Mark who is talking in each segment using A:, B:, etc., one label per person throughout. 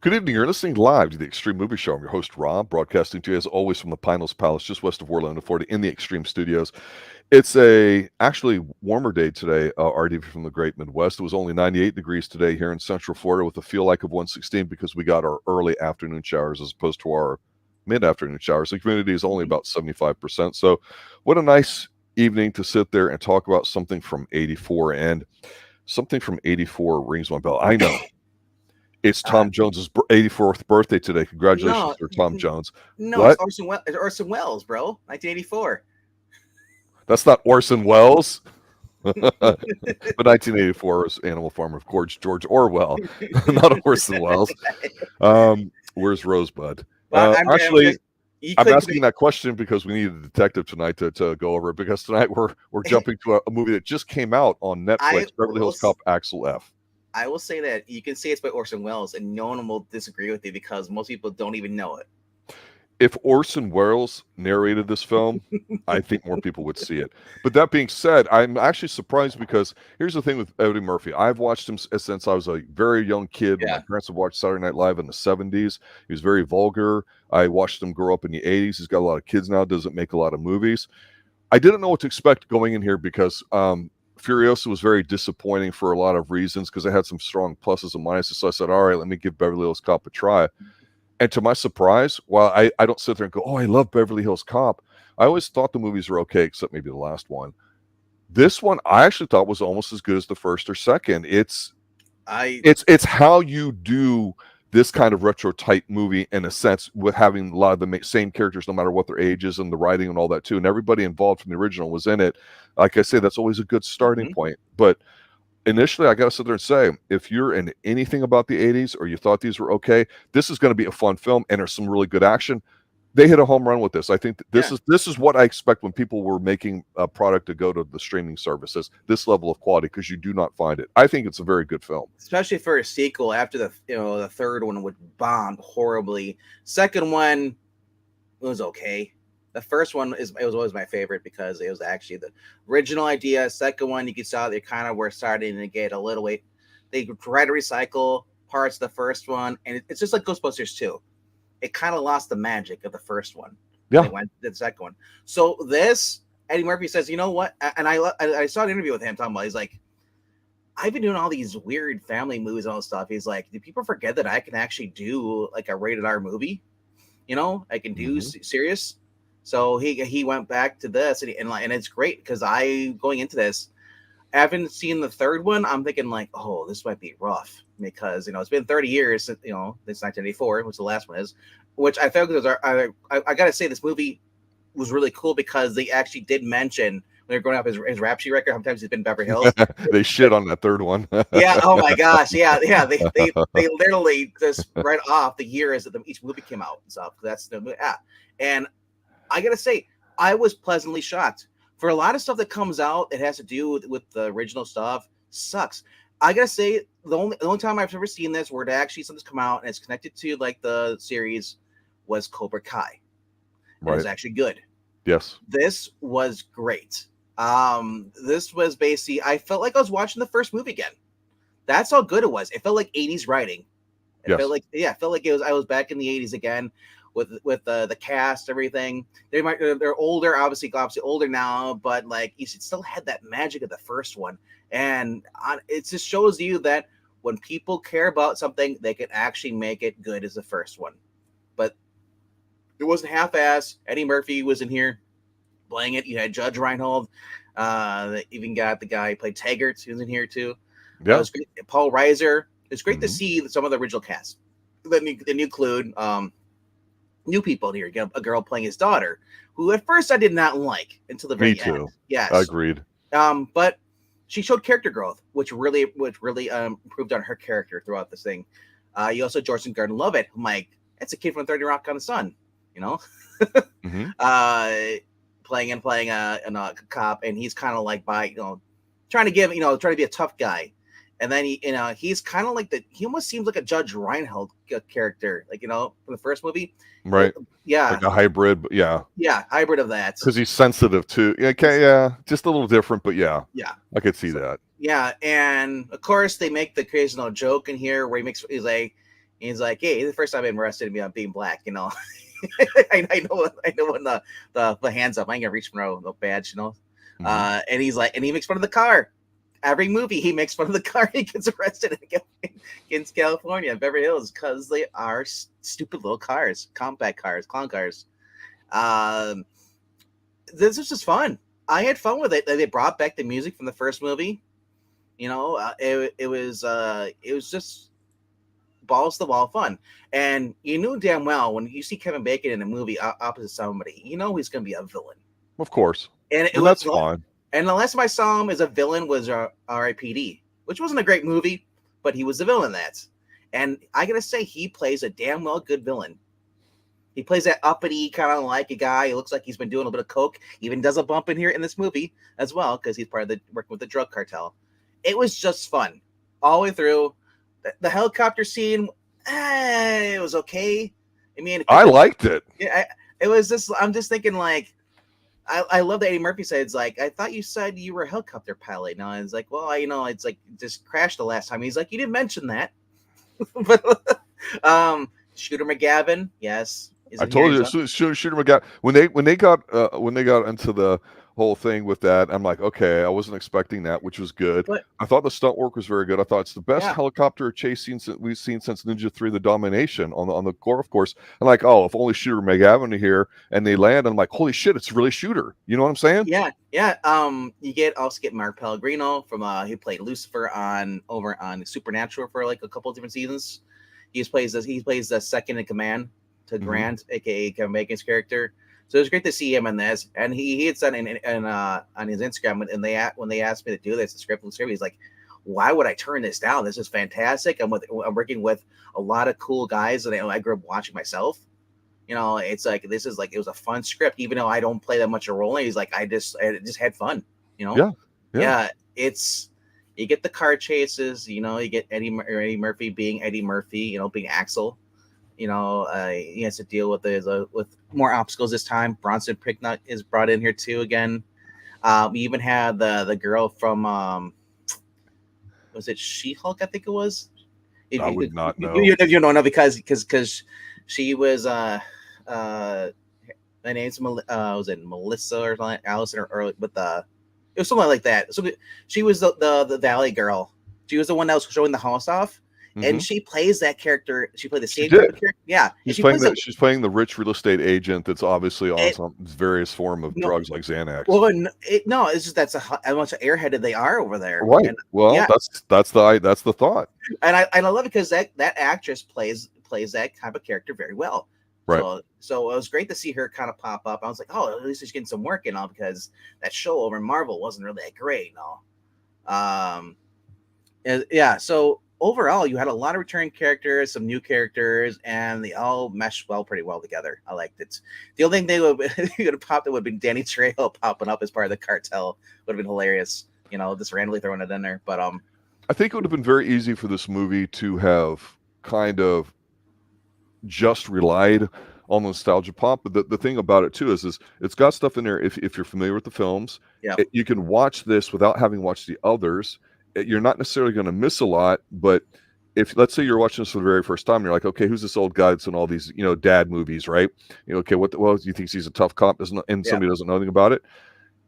A: Good evening. You're listening live to the Xtreme Movie Show. I'm your host, Rob, broadcasting to you as always from the Pinellas Palace, just west of Orlando, Florida, in the Xtreme Studios. It's a actually warmer day today, RD from the Great Midwest. It was only 98 degrees today here in Central Florida with a feel like of 116 because we got our early afternoon showers as opposed to our mid-afternoon showers. The humidity is only about 75%. So what a nice evening to sit there and talk about something from 84. And something from 84 rings my bell. I know. It's Tom Jones's 84th birthday today. Congratulations, Sir Tom Jones.
B: No,
A: What?
B: it's Orson Welles, bro. 1984.
A: That's not Orson Welles. But 1984 was Animal Farm, of course, George Orwell, not Orson Welles. Where's Rosebud? I'm asking that question because we need a detective tonight to go over it, because tonight we're jumping to a movie that just came out on Netflix, Beverly Hills Cop Axel F.
B: I will say that you can say it's by Orson Welles, and no one will disagree with you because most people don't even know it.
A: If Orson Welles narrated this film, I think more people would see it. But that being said, I'm actually surprised because here's the thing with Eddie Murphy. I've watched him since I was a very young kid.
B: Yeah.
A: My parents have watched Saturday Night Live in the 70s. He was very vulgar. I watched him grow up in the 80s. He's got a lot of kids now, doesn't make a lot of movies. I didn't know what to expect going in here because Furiosa was very disappointing for a lot of reasons because I had some strong pluses and minuses. So I said, all right, let me give Beverly Hills Cop a try. And to my surprise, while I don't sit there and go, oh, I love Beverly Hills Cop, I always thought the movies were okay, except maybe the last one. This one I actually thought was almost as good as the first or second. It's how you do this kind of retro type movie in a sense, with having a lot of the same characters no matter what their age is, and the writing and all that too. And everybody involved from the original was in it. Like I say, that's always a good starting point. But initially, I got to sit there and say, if you're in anything about the 80s or you thought these were okay, this is going to be a fun film, and there's some really good action. They hit a home run with this. I think this is what I expect when people were making a product to go to the streaming services, this level of quality, because you do not find it. I think it's a very good film.
B: Especially for a sequel after the third one would bomb horribly. Second one was okay. The first one was always my favorite because it was actually the original idea. Second one, you could saw they kind of were starting to get a little way. They try to recycle parts of the first one, and it's just like Ghostbusters 2. It kind of lost the magic of the first one.
A: Yeah.
B: They went to the second one. So this, Eddie Murphy says, you know what? And I saw an interview with him talking about, he's like, I've been doing all these weird family movies and all this stuff. He's like, do people forget that I can actually do like a rated R movie? You know, I can do serious. So he went back to this, and it's great because going into this, I haven't seen the third one. I'm thinking like, oh, this might be rough because it's been 30 years since since 1984, which the last one is. Which I felt was I gotta say this movie was really cool because they actually did mention when they're growing up his rap sheet record how many times he's been in Beverly Hills.
A: They shit on that third one.
B: Yeah. Oh my gosh. Yeah. They literally just right off the years that each movie came out and stuff. That's the and I gotta say I was pleasantly shocked. For a lot of stuff that comes out, it has to do with the original stuff. Sucks. I gotta say, the only time I've ever seen this where actually something's come out and it's connected to like the series was Cobra Kai. Right. It was actually good.
A: Yes.
B: This was great. This was basically, I felt like I was watching the first movie again. That's how good it was. It felt like 80s writing. It felt like I was back in the 80s again. With the cast, everything. They're older, obviously older now, but like you still had that magic of the first one, and it just shows you that when people care about something, they can actually make it good as the first one. But it wasn't half-ass. Eddie Murphy was in here playing it. You had Judge Reinhold. They even got the guy who played Taggart, who was in here too.
A: Yeah.
B: Was great. Paul Reiser. It's great to see some of the original cast. Then you include new people here. You got a girl playing his daughter, who at first I did not like until the very end. Me too. Yes,
A: agreed.
B: But she showed character growth, which really improved on her character throughout this thing. You also Jordan Gordon-Levitt, who that's a kid from 30 Rock on the Sun, playing a cop, and he's kind of like trying to be a tough guy. And then he's kind of like he almost seems like a Judge Reinhold character, from the first movie.
A: Right.
B: Yeah.
A: Like a hybrid, but yeah.
B: Yeah, hybrid of that.
A: Because he's sensitive too. Okay, yeah. Just a little different, but yeah.
B: Yeah.
A: I could see that.
B: Yeah, and of course they make the occasional joke in here where he's like, He's like, hey, the first time I'm arrested me on being black, you know. I know when the hands up, I ain't gonna reach for no badge, you know. And he's like, and he makes fun of the car. Every movie he makes fun of the car he gets arrested in California, Beverly Hills, because they are stupid little cars, compact cars, clown cars. This was just fun. I had fun with it. They brought back the music from the first movie. You know, it was just balls to the wall fun. And you knew damn well when you see Kevin Bacon in a movie opposite somebody, you know he's going to be a villain.
A: Of course.
B: And
A: that's fine.
B: And the last time I saw him as a villain was R.I.P.D., which wasn't a great movie, but he was the villain in that. And I got to say, he plays a damn well good villain. He plays that uppity kind of like a guy. He looks like he's been doing a bit of coke. Even does a bump in here in this movie as well, because he's part of working with the drug cartel. It was just fun all the way through. The helicopter scene, it was okay. I mean,
A: I liked it.
B: Yeah, it was just. I'm just thinking like, I love that Eddie Murphy said it's like, I thought you said you were a helicopter pilot. No, it's like, well, you know, it's like just crashed the last time. He's like, you didn't mention that. But Shooter McGavin, yes.
A: I told you, Shooter McGavin. When they got into the whole thing with that, I'm like, okay, I wasn't expecting that, which was good.
B: But
A: I thought the stunt work was very good. I thought it's the best helicopter chase scene we've seen since Ninja 3: The Domination on the golf course. And like, oh, if only Shooter McGavin here, and they land, I'm like, holy shit, it's really Shooter. You know what I'm saying?
B: Yeah. You also get Mark Pellegrino from he played Lucifer over on Supernatural for like a couple of different seasons. He plays the second in command to Grant, aka Kevin Bacon's character. So it was great to see him in this. And he had said on his Instagram when they asked me to do this, the script, he's like, why would I turn this down? This is fantastic. I'm working with a lot of cool guys that I grew up watching myself. You know, it's like it was a fun script, even though I don't play that much a role. And he's like, I just had fun. You know, yeah. It's you get the car chases. You know, you get Eddie Murphy being Eddie Murphy. You know, being Axel. You know, he has to deal with more obstacles this time. Bronson Pinchot is brought in here too again. We even had the girl from was it She-Hulk? I think it was.
A: I would not know.
B: You don't know because she was my name's was it Melissa or something, Allison or with it was something like that. So she was the Valley girl. She was the one that was showing the house off. And she plays that character. She played the same character. Yeah.
A: She's playing the rich real estate agent that's obviously on some various form of drugs like Xanax.
B: Well, it's just that's how much airheaded they are over there.
A: Right.
B: And,
A: that's the thought.
B: And I love it because that actress plays that type of character very well.
A: Right.
B: So it was great to see her kind of pop up. I was like, oh, at least she's getting some work and all, because that show over in Marvel wasn't really that great, So overall, you had a lot of returning characters, some new characters, and they all meshed pretty well together. I liked it. The only thing they would have popped would have been Danny Trejo popping up as part of the cartel. Would have been hilarious, just randomly throwing it in there. But
A: I think it would have been very easy for this movie to have kind of just relied on nostalgia pop. But the thing about it too is it's got stuff in there. If you're familiar with the films, you can watch this without having watched the others. You're not necessarily going to miss a lot, but if let's say you're watching this for the very first time, you're like, okay, who's this old guy that's in all these, dad movies, right? Okay, what do you think he's a tough cop? Somebody doesn't know anything about it.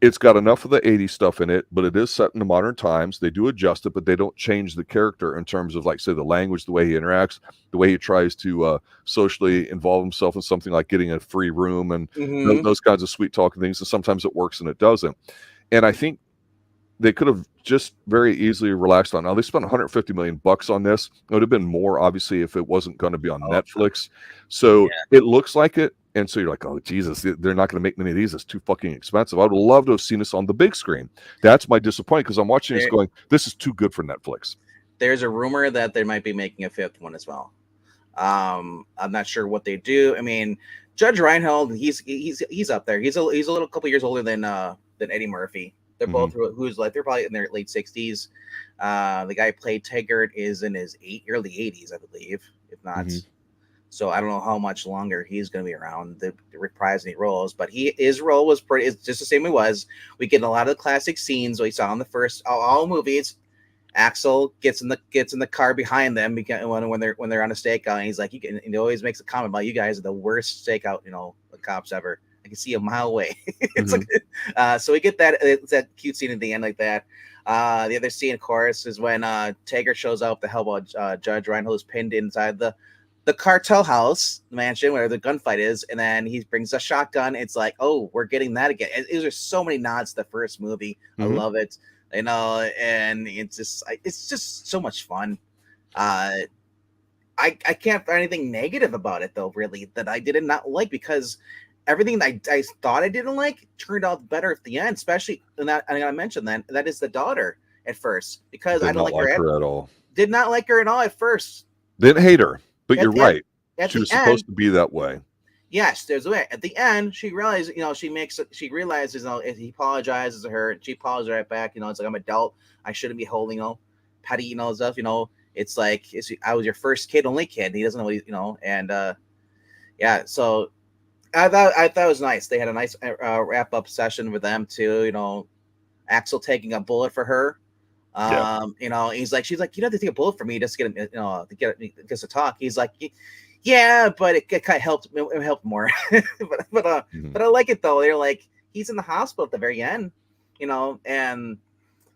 A: It's got enough of the 80s stuff in it, but it is set in the modern times. They do adjust it, but they don't change the character in terms of, like, say, the language, the way he interacts, the way he tries to socially involve himself in something like getting a free room and those kinds of sweet talking things. And sometimes it works and it doesn't. And I think they could have just very easily relaxed on. Now they spent $150 million on this. It would have been more, obviously, if it wasn't going to be on Netflix. So it looks like it, and so you're like, oh Jesus, they're not going to make many of these. It's too fucking expensive. I would love to have seen this on the big screen. That's my disappointment, because I'm watching this going, this is too good for Netflix.
B: There's a rumor that they might be making a fifth one as well. I'm not sure what they do. I mean, Judge Reinhold, he's up there. He's a little couple years older than Eddie Murphy. They're both they're probably in their late 60s. The guy who played Taggart is in his early 80s, I believe, if not. So I don't know how much longer he's going to be around to reprise any roles, but his role was it's just the same it was. We get a lot of the classic scenes we saw in the first all movies, Axel gets in the car behind them because when they're on a stakeout, and he's like, he always makes a comment about, you guys are the worst stakeout, the cops ever. I can see a mile away. It's like, so we get that. It's that cute scene at the end like that. The other scene, of course, is when Taggart shows up to help out Judge Reinhold, who's pinned inside the cartel house, the mansion where the gunfight is, and then he brings a shotgun. It's like, oh, we're getting that again. There's so many nods to the first movie. I love it. And it's just so much fun. I can't find anything negative about it though, really, that I did not like, because everything that I thought I didn't like turned out better at the end, especially in that. I mentioned that is the daughter at first, because I don't like her at all. Did not like her at all at first.
A: Didn't hate her, but you're right. She was supposed to be that way.
B: Yes, there's a way. At the end, she realizes, she realizes, he apologizes to her, and she apologizes right back. It's like, I'm adult. I shouldn't be holding, petty, stuff. It's like, I was your first kid, only kid. He doesn't know, and yeah. So I thought it was nice. They had a nice wrap up session with them too. Axel taking a bullet for her. He's like, she's like, you don't have to take a bullet for me just to get to get to talk. He's like, yeah, but it kind of helped. It helped more. but I like it though. They're like, he's in the hospital at the very end, and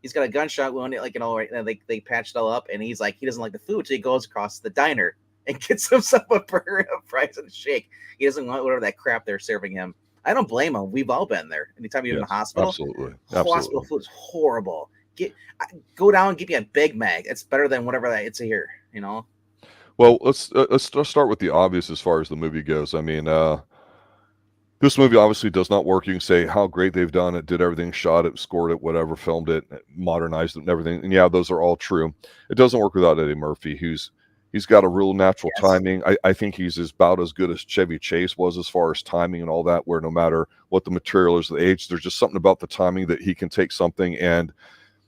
B: he's got a gunshot wound. Like, they patched it all up, and he's like, he doesn't like the food, so he goes across the diner and gets himself a burger, a fries, and a shake. He doesn't want whatever that crap they're serving him. I don't blame him. We've all been there. Anytime you're in the hospital,
A: absolutely.
B: Hospital food is horrible. Go down and give me a Big Mac. It's better than whatever that it's here.
A: Well, let's start with the obvious as far as the movie goes. I mean, this movie obviously does not work. You can say how great they've done it, did everything, shot it, scored it, whatever, filmed it, modernized it, and everything. And yeah, those are all true. It doesn't work without Eddie Murphy, he's got a real natural timing. I think he's about as good as Chevy Chase was as far as timing and all that, where no matter what the material is, the age, there's just something about the timing that he can take something and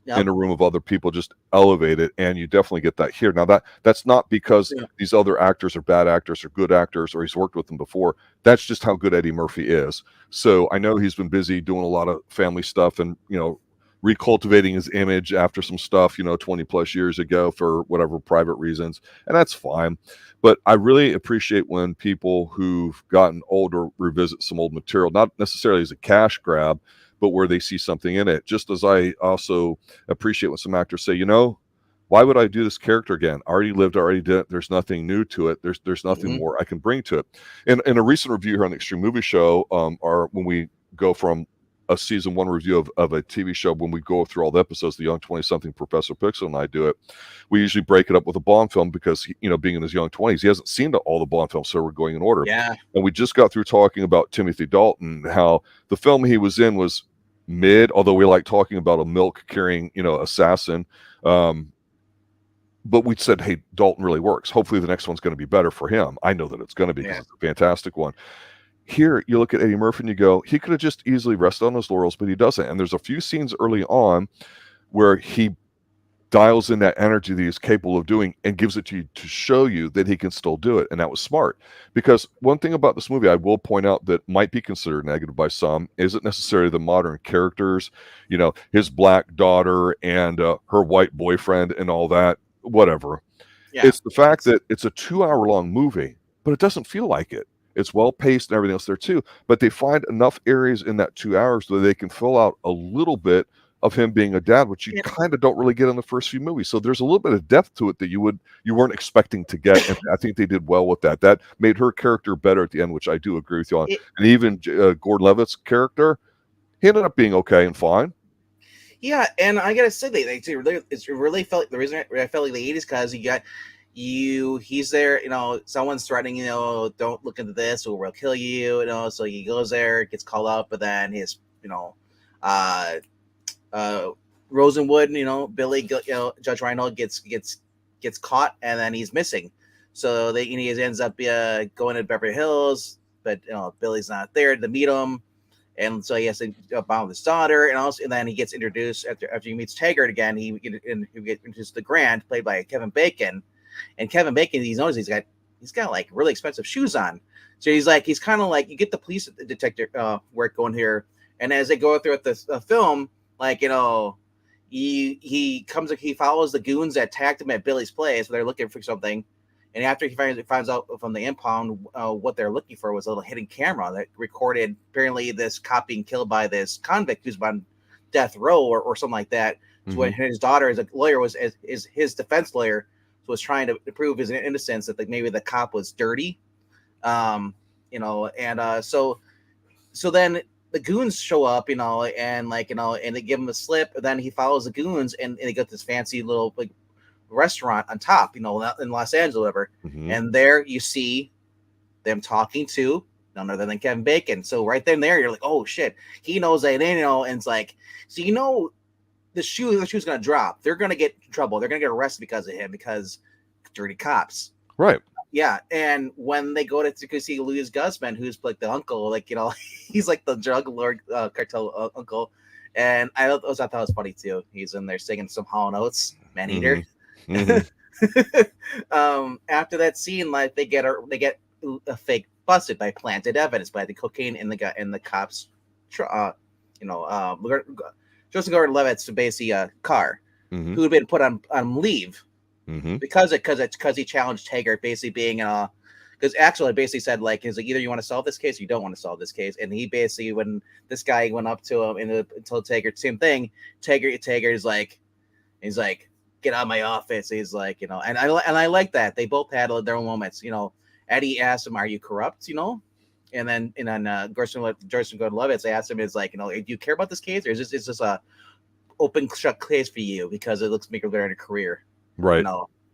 A: in a room of other people just elevate it, and you definitely get that here. Now that's not because these other actors are bad actors or good actors or he's worked with them before. That's just how good Eddie Murphy is. So I know he's been busy doing a lot of family stuff and recultivating his image after some stuff 20 plus years ago for whatever private reasons, and that's fine. But I really appreciate when people who've gotten older revisit some old material, not necessarily as a cash grab, but where they see something in it. Just as I also appreciate when some actors say, why would I do this character again? I already lived, I already did it. There's nothing new to it. There's nothing more I can bring to it. In a recent review here on the Xtreme Movie Show, when we go from a season 1 review of a TV show, when we go through all the episodes, the young 20-something Professor Pixel and I do it, we usually break it up with a Bond film because, being in his young 20s, he hasn't seen all the Bond films, so we're going in order.
B: Yeah.
A: And we just got through talking about Timothy Dalton, how the film he was in was mid, although we like talking about a milk-carrying, assassin. But we said, hey, Dalton really works. Hopefully the next one's going to be better for him. I know that it's going to be because it's a fantastic one. Here, you look at Eddie Murphy and you go, he could have just easily rested on his laurels, but he doesn't. And there's a few scenes early on where he dials in that energy that he's capable of doing and gives it to you to show you that he can still do it. And that was smart. Because one thing about this movie I will point out that might be considered negative by some isn't necessarily the modern characters, his black daughter and her white boyfriend and all that, whatever. Yeah. It's the fact that it's a 2-hour-long movie, but it doesn't feel like it. It's well paced and everything else there too, but they find enough areas in that 2 hours that they can fill out a little bit of him being a dad, which you kind of don't really get in the first few movies. So there's a little bit of depth to it that you weren't expecting to get, and I think they did well with that. That made her character better at the end, which I do agree with you on. And even Gordon-Levitt's character, he ended up being okay and fine.
B: Yeah, and I gotta say, it really felt like the reason I felt like the 80s because he's there, someone's threatening, don't look into this or we'll kill you, so he goes there, gets called up, but then his, Rosewood, Billy, Judge Reinhold gets caught and then he's missing. So he ends up going to Beverly Hills, but Billy's not there to meet him. And so he has to bond with his daughter, and then he gets introduced after he meets Taggart again. He gets introduced to Grant, played by Kevin Bacon. And Kevin Bacon, he's got like really expensive shoes on. So he's kind of like, you get the police detective work going here. And as they go throughout the film, like, he follows the goons that attacked him at Billy's place. They're looking for something, and after he finds out from the impound what they're looking for was a little hidden camera that recorded apparently this cop being killed by this convict who's on death row or something like that. So when his daughter, as a lawyer, is his defense lawyer, was trying to prove his innocence, that maybe the cop was dirty, and so then the goons show up, and they give him a slip. And then he follows the goons, and they got this fancy little restaurant on top, in Los Angeles, whatever. And there you see them talking to none other than Kevin Bacon. So right then and there, you're like, oh shit, he knows that, and it's like, so the shoe's gonna drop. They're gonna get in trouble. They're gonna get arrested because of him, because dirty cops.
A: Right.
B: Yeah, and when they go to see Louis Guzman, who's like the uncle, he's like the drug lord cartel uncle, and I thought it was funny too. He's in there singing some Hall & Oates, Man Eater. After that scene, they get a fake busted by planted evidence by the cocaine in the cops, Joseph Gordon-Levitt's basically car, who had been put on leave. Because he challenged Taggart, basically being because Axel had basically said either you want to solve this case or you don't want to solve this case, and he basically, when this guy went up to him and told Taggart same thing, Taggart is like, he's like, get out of my office. He's like, and I like that they both had their own moments. Eddie asked him, "Are you corrupt?" And then Joseph Gordon-Levitt asked him, "Is like, do you care about this case, or is this a open shut case for you because it looks like you're in a career?"
A: Right.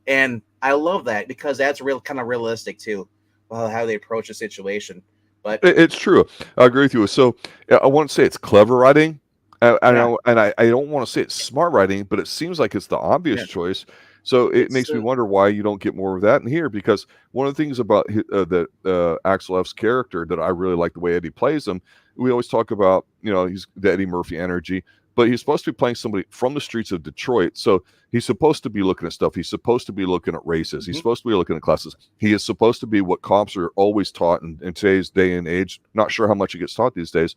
B: And I love that because that's kind of realistic too, how they approach the situation. But
A: it's true. I agree with you. So I want to say it's clever writing, and I don't want to say it's smart writing, but it seems like it's the obvious choice. So it makes me wonder why you don't get more of that in here. Because one of the things about Axel F's character that I really like the way Eddie plays him. We always talk about, he's the Eddie Murphy energy. But he's supposed to be playing somebody from the streets of Detroit. So he's supposed to be looking at stuff. He's supposed to be looking at races. He's supposed to be looking at classes. He is supposed to be what cops are always taught in today's day and age. Not sure how much it gets taught these days,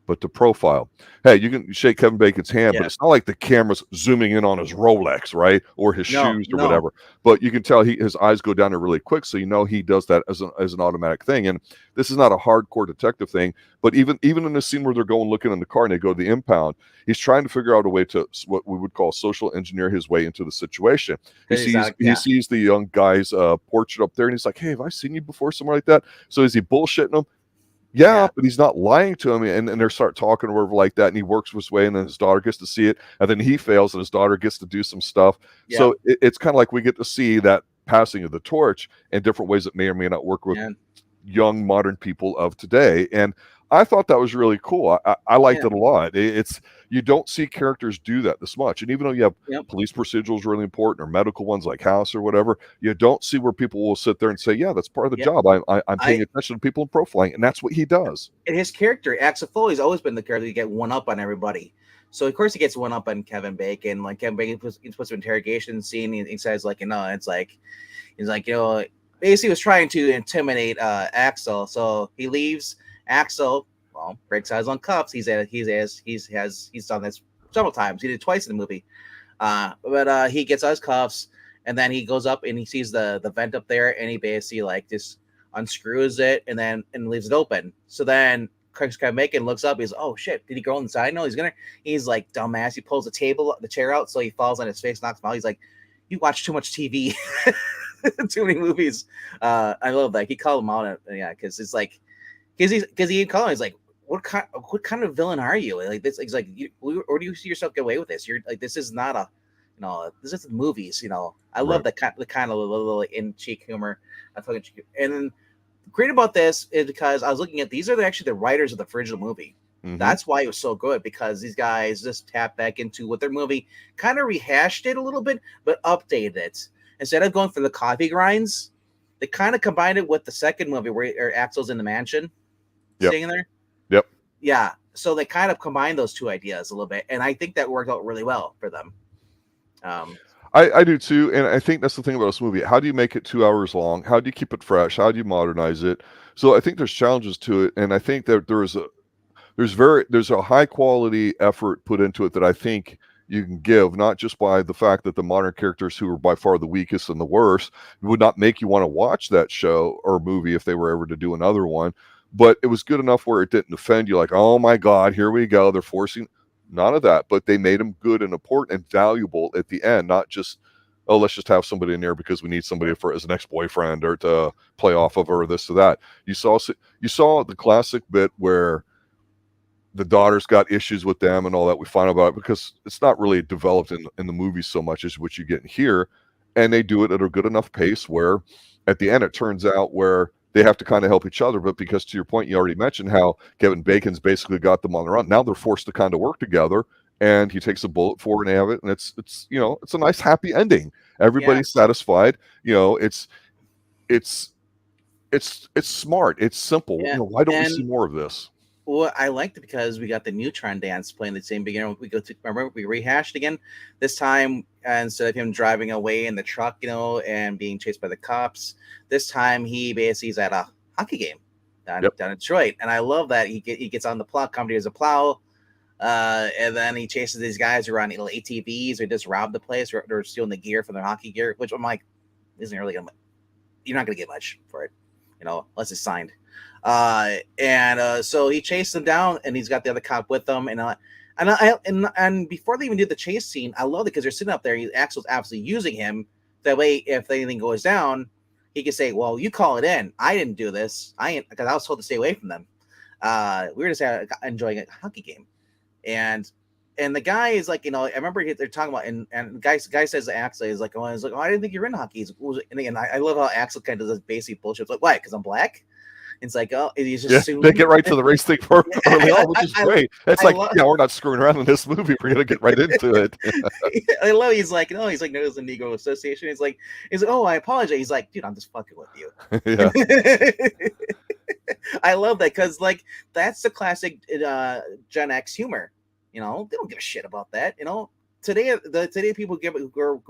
A: but to profile. Hey, you can shake Kevin Bacon's hand, but it's not like the camera's zooming in on his Rolex, right? Or his shoes or whatever. But you can tell his eyes go down there really quick, so he does that as an automatic thing. And this is not a hardcore detective thing, but even in the scene where they're going looking in the car and they go to the impound, he's trying to figure out a way to what we would call social engineer his way into the situation. He sees the young guy's portrait up there, and he's like, "Hey, have I seen you before somewhere like that?" So is he bullshitting him? Yeah, but he's not lying to him, and they start talking or whatever like that, and he works his way, and then his daughter gets to see it, and then he fails, and his daughter gets to do some stuff. Yeah. So it's kind of like we get to see that passing of the torch in different ways that may or may not work with young modern people of today. And I thought that was really cool. I liked it a lot. It's you don't see characters do that this much. And even though you have police procedurals really important, or medical ones like House or whatever, you don't see where people will sit there and say, yeah, that's part of the job. I'm paying attention to people in profiling, and that's what he does. And
B: his character, Axel Foley's always been the character to get one up on everybody. So of course he gets one up on Kevin Bacon. Like Kevin Bacon puts an interrogation scene, and he says it's like he's like, basically was trying to intimidate Axel. So he leaves. Axel, breaks out his own cuffs. He's done this several times. He did it twice in the movie. But he gets out his cuffs, and then he goes up and he sees the vent up there, and he basically just unscrews it and leaves it open. So then Kevin Bacon looks up. He's, oh shit, did he go inside? No, he's like, dumbass. He pulls the chair out, so he falls on his face, knocks him out. He's like, you watch too much TV, too many movies. I love that. He called him out, because it's like, because he called him. He's like, what kind of villain are you? Like this, he's like, or do you see yourself get away with this? You're like, this is not a, this is movies. I love the kind of little in cheek humor. And then great about this is because I was looking at these are actually the writers of the original movie. That's why it was so good, because these guys just tapped back into what their movie kind of rehashed it a little bit, but updated it. Instead of going for the coffee grinds, they kind of combined it with the second movie where Axel's in the mansion, staying there.
A: Yep.
B: Yeah. So they kind of combined those two ideas a little bit, and I think that worked out really well for them.
A: I do too, and I think that's the thing about this movie. How do you make it 2 hours long? How do you keep it fresh? How do you modernize it? So I think there's challenges to it, and I think that there's a high quality effort put into it that I think you can give, not just by the fact that the modern characters, who are by far the weakest and the worst, would not make you want to watch that show or movie if they were ever to do another one. But it was good enough where it didn't offend you, like, oh my God, here we go, they're forcing. None of that, but they made them good and important and valuable at the end, not just, oh, let's just have somebody in there because we need somebody for as an ex-boyfriend or to play off of, or this or that. You saw the classic bit where the daughter's got issues with them and all that. We find out about it because it's not really developed in the movies so much as what you get in here, and they do it at a good enough pace where at the end it turns out where they have to kind of help each other. But because, to your point, you already mentioned how Kevin Bacon's basically got them on the run. Now they're forced to kind of work together, and he takes a bullet for it and they have it, and it's it's a nice happy ending. Everybody's satisfied. It's smart. It's simple.
B: Yeah.
A: Why don't we see more of this?
B: Well, I liked it because we got the neutron dance playing the same beginning. Remember we rehashed again this time, instead of him driving away in the truck, and being chased by the cops. This time he basically is at a hockey game down in Detroit, and I love that he gets on the plow, company as a plow, and then he chases these guys who are on little ATVs or just rob the place, or they're stealing the gear from their hockey gear. Which I'm like, isn't really gonna. You're not gonna get much for it, unless it's signed. So he chased them down, and he's got the other cop with them, and before they even do the chase scene, I love it because they're sitting up there. Axel's absolutely using him that way. If anything goes down, he can say, "Well, you call it in. I didn't do this. Because I was told to stay away from them. We were just enjoying a hockey game," and the guy is like, I remember they're talking about, and the guy says to Axel, he's like, "Oh, I didn't think you're in hockey." And I love how Axel kind of does this basic bullshit. It's like, why? Because I'm black. It's like, oh, he's just
A: they get right to the race thing early on, which is great. It's we're not screwing around in this movie. We're gonna get right into it.
B: I love. He's like, no, there's a Negro Association. He's like, oh, I apologize. He's like, dude, I'm just fucking with you.
A: Yeah.
B: I love that because that's the classic Gen X humor. They don't give a shit about that. Today people who are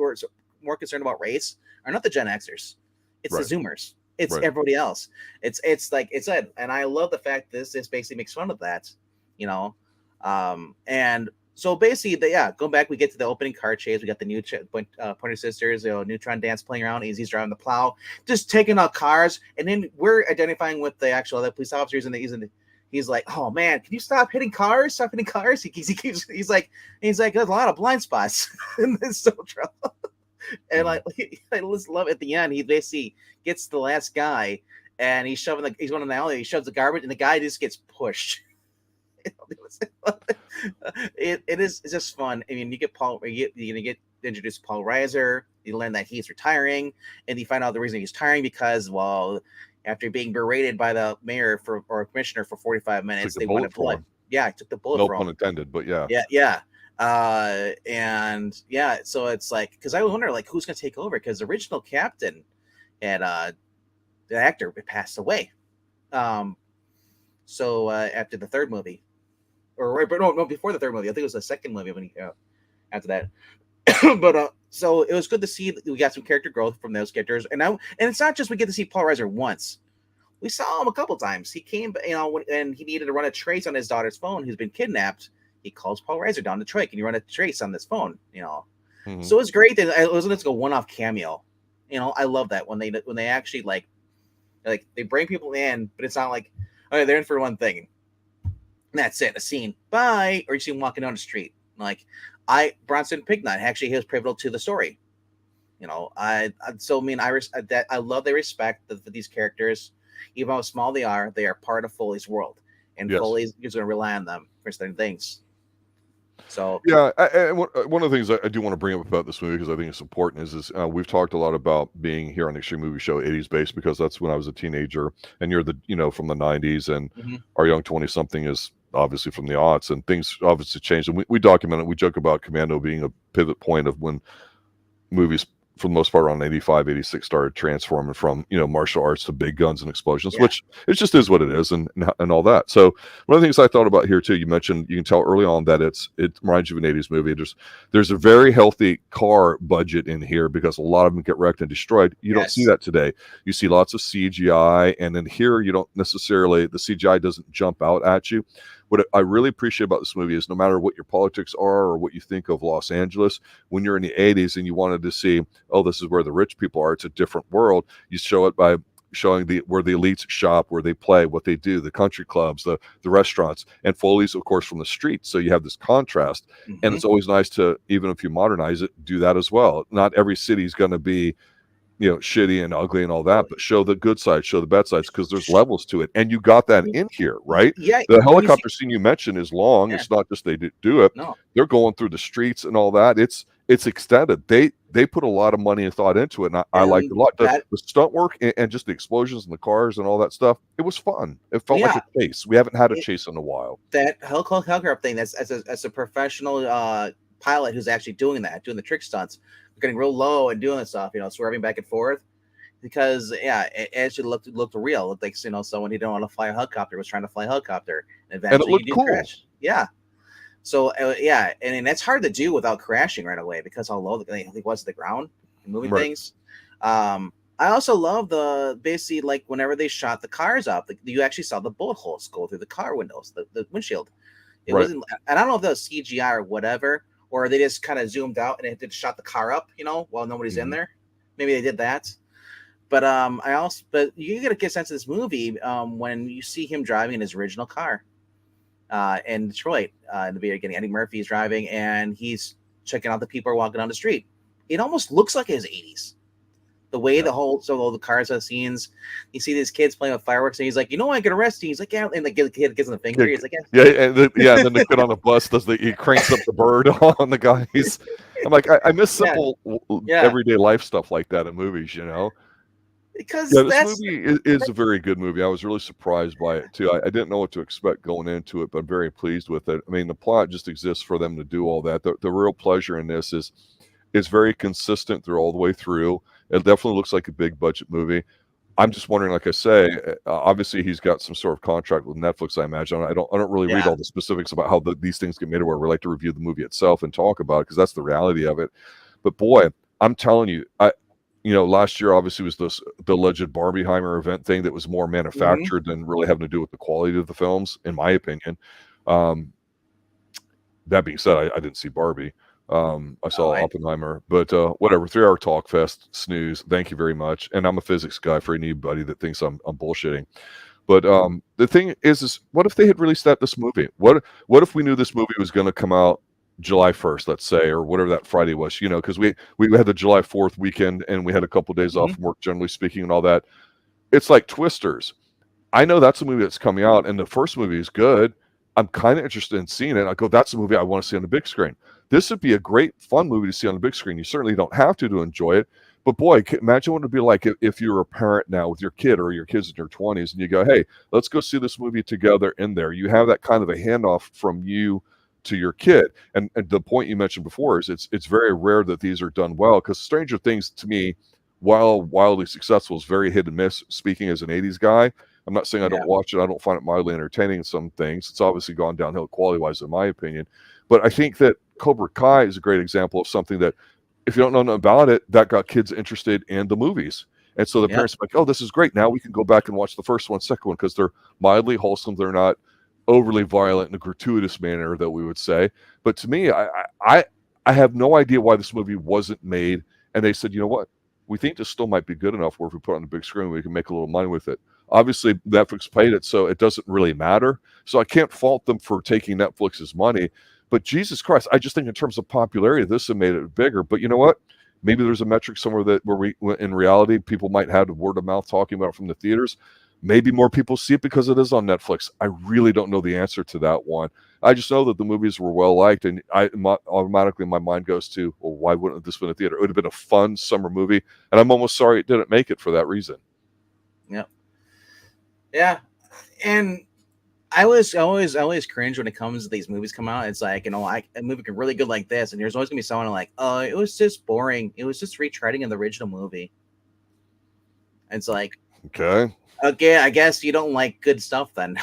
B: more concerned about race are not the Gen Xers. It's the Zoomers. It's everybody else. It's and I love the fact this basically makes fun of that, and so basically, going back, we get to the opening car chase. We got the new Pointer Sisters, neutron dance playing around. He's driving the plow, just taking out cars, and then we're identifying with the actual other police officers, and he's like, oh man, can you stop hitting cars? Stop hitting cars. He's like, there's a lot of blind spots in this trouble. And I just love at the end, he basically gets the last guy, and he's going in the alley. He shoves the garbage, and the guy just gets pushed. It's just fun. I mean, you get you get introduced to Paul Reiser. You learn that he's retiring, and you find out the reason he's retiring because, well, after being berated by the mayor or commissioner for 45 minutes, they wanted blood. Yeah, I took the bullet.
A: No pun intended, but yeah.
B: Yeah. So it's like, because I wonder who's gonna take over, because the original captain and the actor passed away after the third movie, before the third movie. I think it was the second movie when he after that. But so it was good to see that we got some character growth from those characters, and it's not just we get to see Paul Reiser once. We saw him a couple times. He came, and he needed to run a trace on his daughter's phone who's been kidnapped. He calls Paul Reiser down to Detroit. Can you run a trace on this phone?
A: Mm-hmm. So
B: it's great that it wasn't just a one-off cameo. I love that when they actually they bring people in, but it's not like, okay, they're in for one thing, and that's it, a scene, bye, or you see him walking down the street. Bronson Pignut actually, he was pivotal to the story. I love they respect these characters, even how small they are part of Foley's world, and Foley's going to rely on them for certain things. So
A: yeah, one of the things I do want to bring up about this movie, because I think it's important, is we've talked a lot about being here on the Xtreme Movie Show 80s based, because that's when I was a teenager, and you're from the 90s, and our young 20-something is obviously from the aughts, and things obviously changed, and we document it. We joke about Commando being a pivot point of when movies, for the most part, around 85, 86, started transforming from, martial arts to big guns and explosions, which it just is what it is, and all that. So one of the things I thought about here too, you mentioned, you can tell early on that it reminds you of an 80s movie. There's a very healthy car budget in here, because a lot of them get wrecked and destroyed. You don't see that today. You see lots of CGI, and then here you don't necessarily, the CGI doesn't jump out at you. what I really appreciate about this movie is no matter what your politics are or what you think of Los Angeles, when you're in the 80s and you wanted to see, oh, this is where the rich people are, it's a different world, you show it by showing where the elites shop, where they play, what they do, the country clubs, the restaurants, and Foley's, of course, from the streets. So you have this contrast, and it's always nice to, even if you modernize it, do that as well. Not every city is going to be, shitty and ugly and all that, but show the good side, show the bad sides, because there's levels to it, and you got that in here, right?
B: Yeah,
A: the helicopter scene you mentioned is long. It's not just they do it.
B: No,
A: they're going through the streets and all that. It's extended. They put a lot of money and thought into it, and I liked it a lot. The stunt work and just the explosions and the cars and all that stuff, it was fun. It felt like a chase. We haven't had a chase in a while.
B: That helicopter thing, that's as a professional pilot who's actually doing the trick stunts, getting real low and doing this stuff, swerving back and forth, because it actually looked real. It looked like someone who didn't want to fly a helicopter was trying to fly a helicopter, and eventually
A: it looked cool.
B: Crash. Yeah. So and that's hard to do without crashing right away, because how low it was to the ground and moving things. I also love basically like whenever they shot the cars up, you actually saw the bullet holes go through the car windows, the windshield. It wasn't, and I don't know if that was CGI or whatever, or they just kind of zoomed out and it shot the car up, while nobody's in there. Maybe they did that. But but you get a sense of this movie when you see him driving in his original car in Detroit in the beginning. Eddie Murphy's driving and he's checking out the people who are walking down the street. It almost looks like his 80s. The way all the cars have scenes, you see these kids playing with fireworks, and he's like, I get arrested. He's like, yeah, and the kid gives him the finger. He's like,
A: and then the kid on the bus he cranks up the bird on the guys. I'm like, I miss simple everyday life stuff like that in movies,
B: Because
A: this movie is a very good movie. I was really surprised by it too. I didn't know what to expect going into it, but I'm very pleased with it. I mean, the plot just exists for them to do all that. The real pleasure in this is very consistent through all the way through. It definitely looks like a big budget movie. I'm just wondering, like I say, obviously he's got some sort of contract with Netflix, I imagine. I don't really read all the specifics about how these things get made, or we like to review the movie itself and talk about it, because that's the reality of it. But boy, I'm telling you, last year obviously was the alleged Barbieheimer event thing that was more manufactured than really having to do with the quality of the films, in my opinion. That being said, I didn't see Barbie. I saw Oppenheimer, but whatever. 3-hour talk fest, snooze. Thank you very much. And I'm a physics guy for anybody that thinks I'm bullshitting. But the thing is what if they had released this movie? What if we knew this movie was going to come out July 1st, let's say, or whatever that Friday was, because we had the July 4th weekend and we had a couple of days off from work, generally speaking, and all that. It's like Twisters. I know that's a movie that's coming out, and the first movie is good. I'm kind of interested in seeing it. I go, that's a movie I want to see on the big screen. This would be a great, fun movie to see on the big screen. You certainly don't have to enjoy it. But boy, imagine what it would be like if you were a parent now with your kid, or your kids in your 20s, and you go, hey, let's go see this movie together in there. You have that kind of a handoff from you to your kid. And the point you mentioned before is it's very rare that these are done well, because Stranger Things, to me, while wildly successful, is very hit and miss. Speaking as an 80s guy, I'm not saying I don't watch it. I don't find it mildly entertaining in some things. It's obviously gone downhill quality-wise, in my opinion. But I think that Cobra Kai is a great example of something that, if you don't know nothing about it, that got kids interested in the movies. And so the parents are like, oh, this is great. Now we can go back and watch the first one, second one, because they're mildly wholesome. They're not overly violent in a gratuitous manner, that we would say. But to me, I have no idea why this movie wasn't made. And they said, you know what? We think this still might be good enough where if we put it on the big screen, we can make a little money with it. Obviously, Netflix paid it, so it doesn't really matter. So I can't fault them for taking Netflix's money. But Jesus Christ, I just think in terms of popularity, this have made it bigger. But you know what? Maybe there's a metric somewhere where in reality, people might have word of mouth talking about it from the theaters. Maybe more people see it because it is on Netflix. I really don't know the answer to that one. I just know that the movies were well liked, and automatically my mind goes to, well, why wouldn't this been a theater? It would have been a fun summer movie, and I'm almost sorry it didn't make it for that reason.
B: Yeah, and I always cringe when it comes to these movies come out. It's like, a movie can really good like this, and there's always gonna be someone like, oh, it was just boring. It was just retreading in the original movie. And it's like, okay, I guess you don't like good stuff then.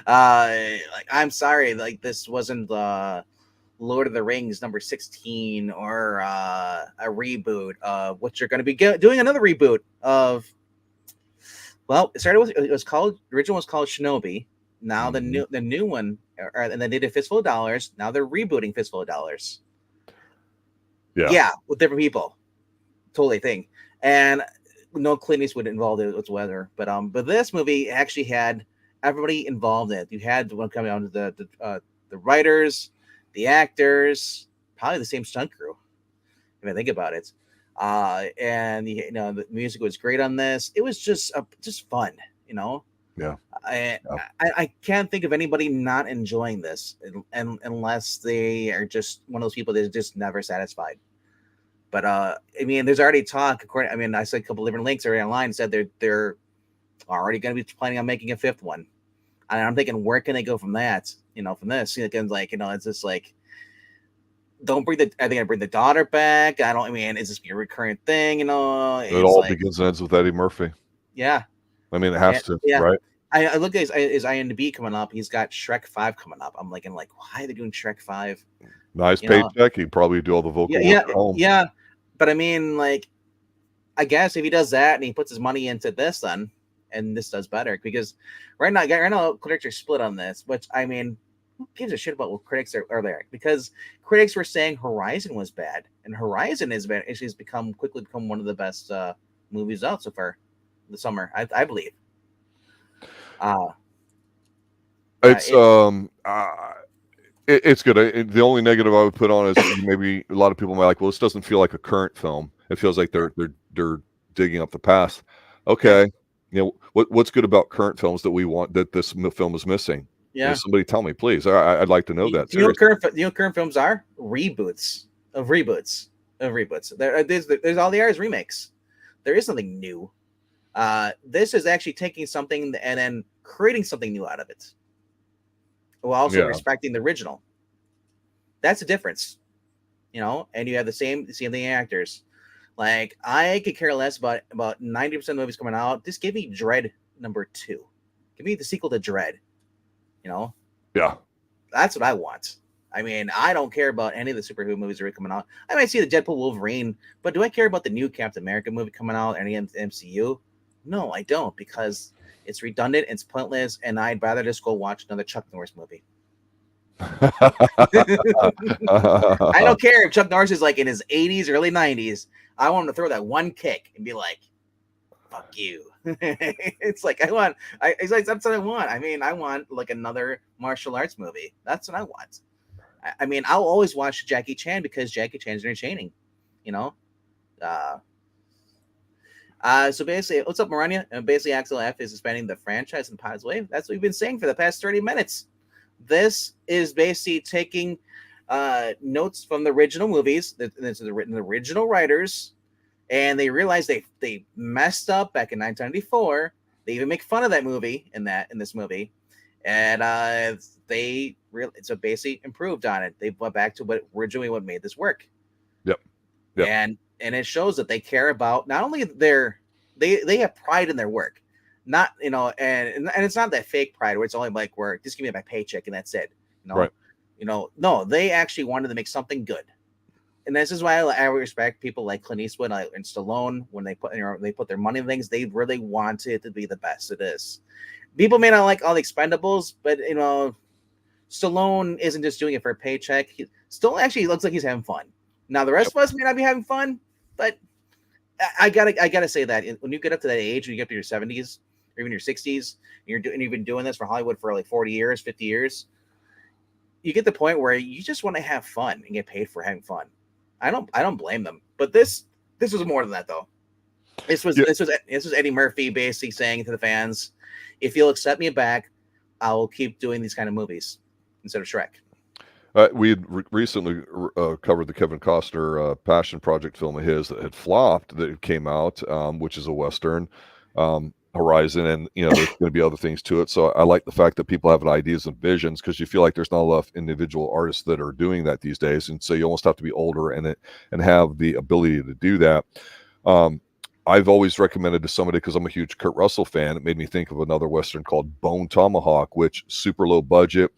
B: I'm sorry, like this wasn't Lord of the Rings number 16 or a reboot of what you're going to be doing another reboot of. Well, it started with the original was called Shinobi. Now the new one, and then they did Fistful of Dollars. Now they're rebooting Fistful of Dollars. Yeah, with different people. Totally thing. And no Clint Eastwood involved whatsoever. But this movie actually had everybody involved in it. You had the one coming out of the writers, the actors, probably the same stunt crew, if I think about it. And the music was great on this. It was just fun,
A: Yeah.
B: I can't think of anybody not enjoying this, unless they are just one of those people that are just never satisfied. But I mean, there's already talk. I saw a couple different links already online said they're already going to be planning on making a fifth one. And I'm thinking, where can they go from that? From this, it's just like, don't bring I think I bring the daughter back. Is this be a recurrent thing? It
A: all begins and ends with Eddie Murphy.
B: Yeah.
A: I mean, it has to, right?
B: I look at his IMDb coming up. He's got Shrek 5 coming up. I'm like, why are they doing Shrek 5?
A: Nice paycheck. He'd probably do all the vocal work at home.
B: Yeah. But I mean, I guess if he does that and he puts his money into this, then, and this does better, because right now critics are split on this, which, I mean, who gives a shit about what critics are there? Because critics were saying Horizon was bad, and Horizon has quickly become one of the best movies out so far this summer, I believe.
A: It's good. The only negative I would put on is maybe a lot of people might this doesn't feel like a current film. It feels like they're digging up the past. Okay, what's good about current films that we want that this film is missing?
B: Yeah,
A: somebody tell me, please. I'd like to know that.
B: You know what current films are? Reboots of reboots. There's all they are is remakes. There is something new. This is actually taking something and then creating something new out of it, while also respecting the original. That's the difference, and you have the same thing actors. Like, I could care less about 90% of the movies coming out. Just give me Dread number 2. Give me the sequel to Dread.
A: Yeah,
B: that's what I want. I mean, I don't care about any of the superhero movies that are coming out. I might see the Deadpool Wolverine, but do I care about the new Captain America movie coming out, any MCU? No, I don't, because it's redundant, it's pointless, and I'd rather just go watch another Chuck Norris movie. I don't care if Chuck Norris is in his 80s, early 90s. I want him to throw that one kick and be like, fuck you. It's like, that's what I want. I mean, I want another martial arts movie. That's what I want. I mean, I'll always watch Jackie Chan because Jackie Chan's entertaining, So basically, what's up, Marania? And basically, Axel F is expanding the franchise in Pod's way. That's what we've been saying for the past 30 minutes. This is basically taking notes from the original movies, the original writers, and they realized they messed up back in 1994. They even make fun of that movie in this movie, and they basically improved on it. They went back to what made this work.
A: Yep.
B: And it shows that they care about not only they have pride in their work, not and it's not that fake pride where it's only work, just give me my paycheck and that's it.
A: Right.
B: No, they actually wanted to make something good. And this is why I respect people like Clint Eastwood and Stallone when they put their money in things. They really want it to be the best it is. People may not like all the Expendables, but Stallone isn't just doing it for a paycheck. Stallone actually looks like he's having fun. Now the rest of us may not be having fun, but I gotta say that when you get up to that age, when you get up to your 70s or even your 60s, and you've been doing this for Hollywood for 40 years, 50 years, you get the point where you just want to have fun and get paid for having fun. I don't blame them, but this was more than that though. This was Eddie Murphy basically saying to the fans, if you'll accept me back, I will keep doing these kind of movies instead of Shrek.
A: We had recently covered the Kevin Costner passion project film of his that had flopped, that came out, which is a Western, Horizon, and there's going to be other things to it. So I like the fact that people have ideas and visions, because you feel like there's not enough individual artists that are doing that these days, and so you almost have to be older and have the ability to do that. I've always recommended to somebody, because I'm a huge Kurt Russell fan, it made me think of another Western called Bone Tomahawk, which super low budget,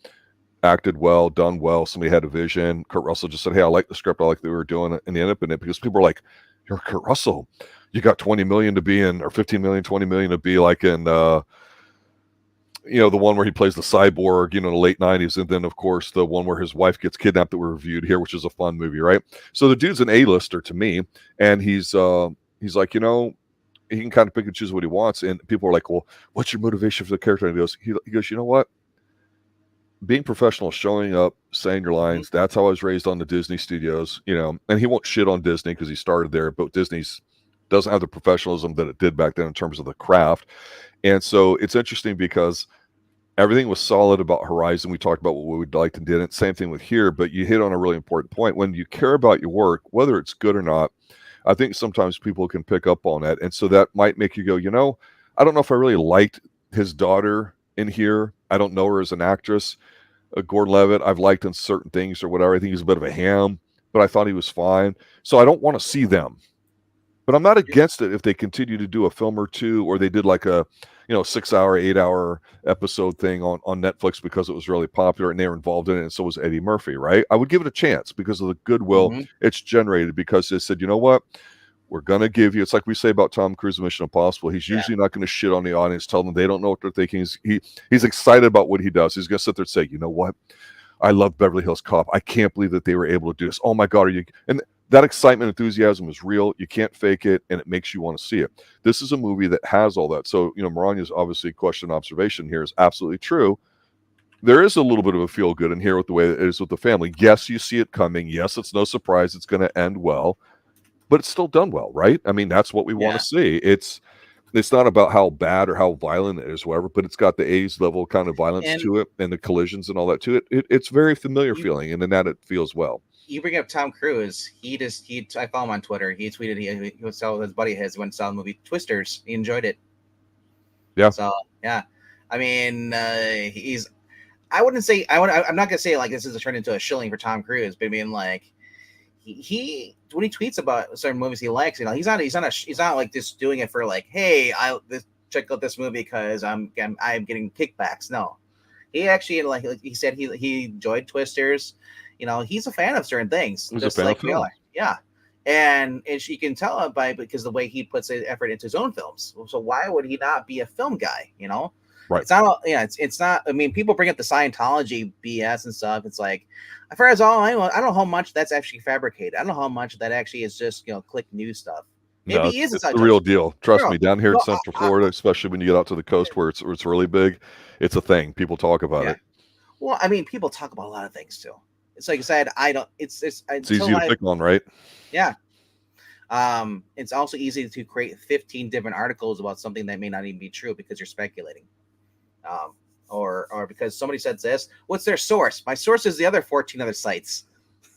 A: acted well, done well. Somebody had a vision. Kurt Russell just said, hey, I like the script, I like that we were doing it, and they ended up in it because people were like, you're Kurt Russell, you got 20 million to be in, or 15 million, 20 million to be like in the one where he plays the cyborg, in the late 90s, and then of course the one where his wife gets kidnapped that we reviewed here, which is a fun movie, right? So the dude's an A-lister to me, and he's like, he can kind of pick and choose what he wants, and people are like, well, what's your motivation for the character? And he goes, you know what? Being professional, showing up, saying your lines. That's how I was raised on the Disney studios, and he won't shit on Disney because he started there, but Disney's doesn't have the professionalism that it did back then in terms of the craft. And so it's interesting because everything was solid about Horizon. We talked about what we liked and didn't. Same thing with here, but you hit on a really important point. When you care about your work, whether it's good or not, I think sometimes people can pick up on that. And so that might make you go, I don't know if I really liked his daughter in here. I don't know her as an actress. Gordon-Levitt, I've liked in certain things or whatever. I think he's a bit of a ham, but I thought he was fine. So I don't want to see them. But I'm not against it if they continue to do a film or two, or they did like a 6-hour, 8-hour episode thing on Netflix because it was really popular and they were involved in it, and so was Eddie Murphy, right? I would give it a chance because of the goodwill it's generated, because they said, you know what? We're going to give you, it's like we say about Tom Cruise in Mission Impossible. He's usually not going to shit on the audience, tell them they don't know what they're thinking. He's excited about what he does. He's going to sit there and say, you know what? I love Beverly Hills Cop. I can't believe that they were able to do this. Oh my God, are you? And that excitement, enthusiasm is real. You can't fake it, and it makes you want to see it. This is a movie that has all that. So, Marania's obviously question observation here is absolutely true. There is a little bit of a feel good in here with the way it is with the family. Yes, you see it coming. Yes, it's no surprise it's going to end well, but it's still done well, right? I mean, that's what we want to see. It's not about how bad or how violent it is, whatever, but it's got the A's level kind of violence to it, and the collisions and all that to it. It's very familiar feeling, and in that it feels well.
B: You bring up Tom Cruise. I follow him on Twitter. He tweeted he was telling his buddy went and saw the movie Twisters. He enjoyed it.
A: Yeah.
B: So yeah, I mean, I'm not gonna say like this is turned into a shilling for Tom Cruise, but I mean like he when he tweets about certain movies he likes, he's not like just doing it for like, hey, check out this movie because I'm getting kickbacks. No, he actually like he said he enjoyed Twisters. He's a fan of certain things.
A: He's
B: just
A: a fan
B: like
A: of film.
B: Yeah. And you can tell it because the way he puts his effort into his own films. So why would he not be a film guy?
A: Right.
B: It's not. It's not. I mean, people bring up the Scientology BS and stuff. It's like, as far as all I don't know how much that's actually fabricated. I don't know how much that actually is just click news stuff. Maybe he is
A: it's the real deal. Trust me, down here in Central Florida, especially when you get out to the coast where it's really big, it's a thing. People talk about it.
B: Well, I mean, people talk about a lot of things too. It's like I said, I don't. It's
A: easy to pick on, right?
B: Yeah. It's also easy to create 15 different articles about something that may not even be true because you're speculating. Or because somebody said this. What's their source? My source is the other 14 other sites.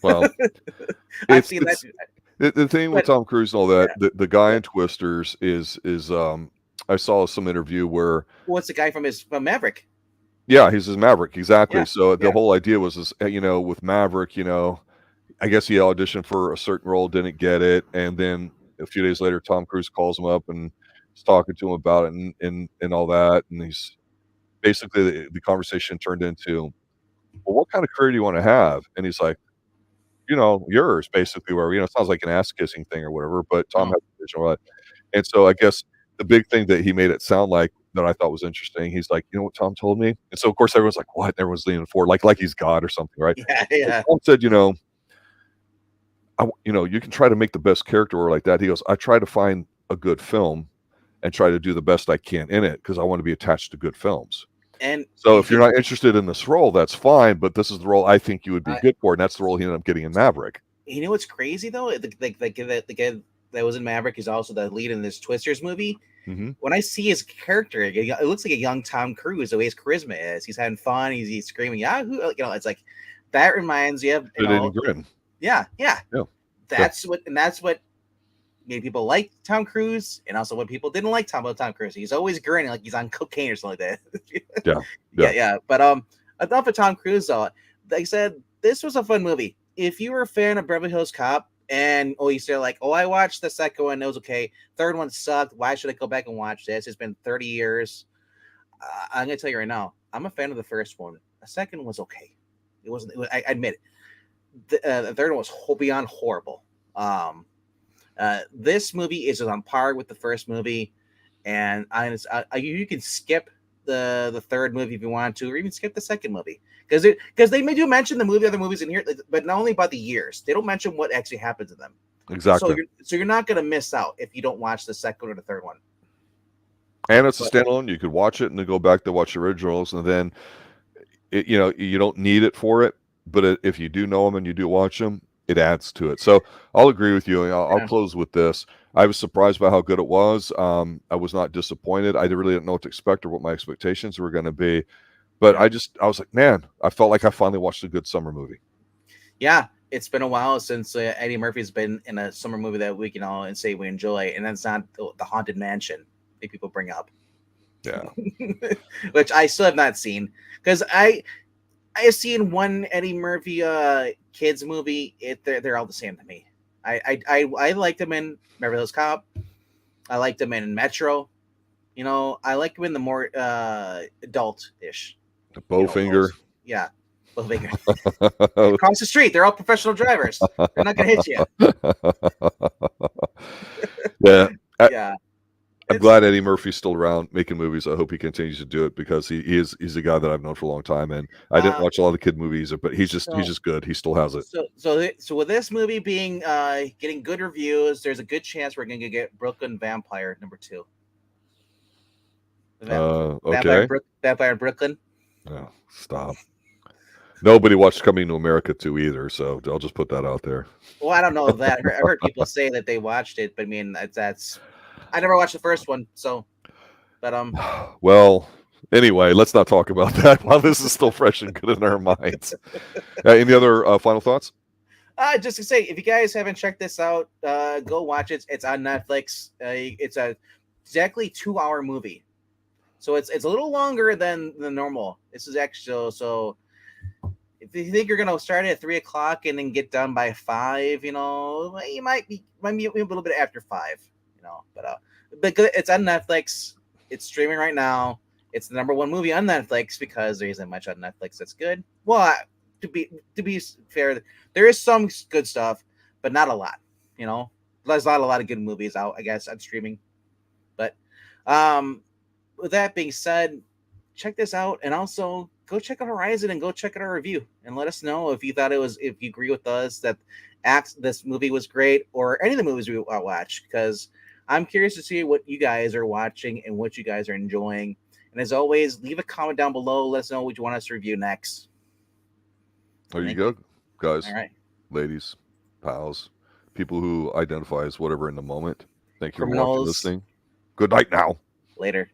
A: Well,
B: I've seen that.
A: The thing with Tom Cruise and all that, the guy in Twisters is I saw some interview where.
B: What's the guy from Maverick?
A: Yeah, he's his Maverick, exactly.
B: Yeah,
A: so the whole idea was, with Maverick, I guess he auditioned for a certain role, didn't get it, and then a few days later, Tom Cruise calls him up and is talking to him about it and all that, and he's basically the conversation turned into, well, what kind of career do you want to have? And he's like, yours, basically, where it sounds like an ass kissing thing or whatever, but Tom has a vision of that. And so I guess the big thing that he made it sound like that I thought was interesting, he's like, you know what Tom told me? And so of course everyone's like, what? And everyone's leaning forward like he's God or something, right?
B: Yeah.
A: Tom said, you can try to make the best character or like that. He goes, I try to find a good film and try to do the best I can in it because I want to be attached to good films.
B: And
A: so if you're not interested in this role, that's fine, but this is the role I think you would be good for, and that's the role he ended up getting in Maverick.
B: You know what's crazy though? The guy that was in Maverick is also the lead in this Twisters movie.
A: Mm-hmm.
B: When I see his character, it looks like a young Tom Cruise. The way his charisma is, he's having fun. He's screaming Yahoo! It's like that reminds you of
A: grin.
B: Yeah. That's what made people like Tom Cruise, and also what people didn't like Tom Cruise. He's always grinning like he's on cocaine or something like that. Yeah. But enough of Tom Cruise though. Like I said, this was a fun movie. If you were a fan of Beverly Hills Cop, and you say like, I watched the second one, it was okay. Third one sucked. Why should I go back and watch this? It's been 30 years. I'm gonna tell you right now, I'm a fan of the first one. The second one was okay. It wasn't. I admit it. The third one was beyond horrible. This movie is on par with the first movie, and you can skip the third movie if you want to, or even skip the second movie, because they may do mention the other movies in here, but not only about the years. They don't mention what actually happens to them.
A: Exactly.
B: So you're not gonna miss out if you don't watch the second or the third one.
A: And it's a standalone. You could watch it and then go back to watch the originals, and then you don't need it for it. But if you do know them and you do watch them, it adds to it. So I'll agree with you. I'll close with this. I was surprised by how good it was. I was not disappointed. I really didn't know what to expect or what my expectations were going to be. But I was like, man, I felt like I finally watched a good summer movie.
B: Yeah, it's been a while since Eddie Murphy's been in a summer movie that we can all and say we enjoy, and that's not the Haunted Mansion that people bring up.
A: Yeah,
B: which I still have not seen, because I have seen one Eddie Murphy kids movie. They're all the same to me. I liked him in Beverly Hills Cop. I liked him in Metro. I like him in the more adult-ish.
A: The Bowfinger.
B: Yeah, Bowfinger. Across the street, they're all professional drivers. They're not gonna hit you.
A: Yeah.
B: Yeah.
A: I'm glad Eddie Murphy's still around making movies. I hope he continues to do it, because he's a guy that I've known for a long time, and I didn't watch a lot of kid movies, but he's just good. He still has it.
B: So with this movie being getting good reviews, there's a good chance we're going to get Brooklyn Vampire #2.
A: Okay.
B: Vampire in Brooklyn.
A: Oh, stop. Nobody watched Coming to America 2 either, so I'll just put that out there.
B: Well, I don't know that. I heard people say that they watched it, but I mean that's. I never watched the first one, so. But
A: Well, anyway, let's not talk about that while this is still fresh and good in our minds. Any other final thoughts?
B: Just to say, if you guys haven't checked this out, go watch it. It's on Netflix. It's a exactly 2-hour movie, so it's a little longer than the normal. This is actually so. If you think you're gonna start at 3:00 and then get done by 5, you might be a little bit after 5, but it's on Netflix. It's streaming right now. It's the #1 movie on Netflix because there isn't much on Netflix that's good. Well, to be fair, there is some good stuff, but not a lot. There's not a lot of good movies out, I guess, on streaming. But with that being said, check this out, and also go check out Horizon and go check out our review, and let us know if you agree with us that this movie was great, or any of the movies we watch, because I'm curious to see what you guys are watching and what you guys are enjoying. And as always, leave a comment down below. Let us know what you want us to review next.
A: There you go, guys.
B: All right.
A: Ladies, pals, people who identify as whatever in the moment. Thank you for
B: Criminals.
A: watching, listening. Good night now.
B: Later.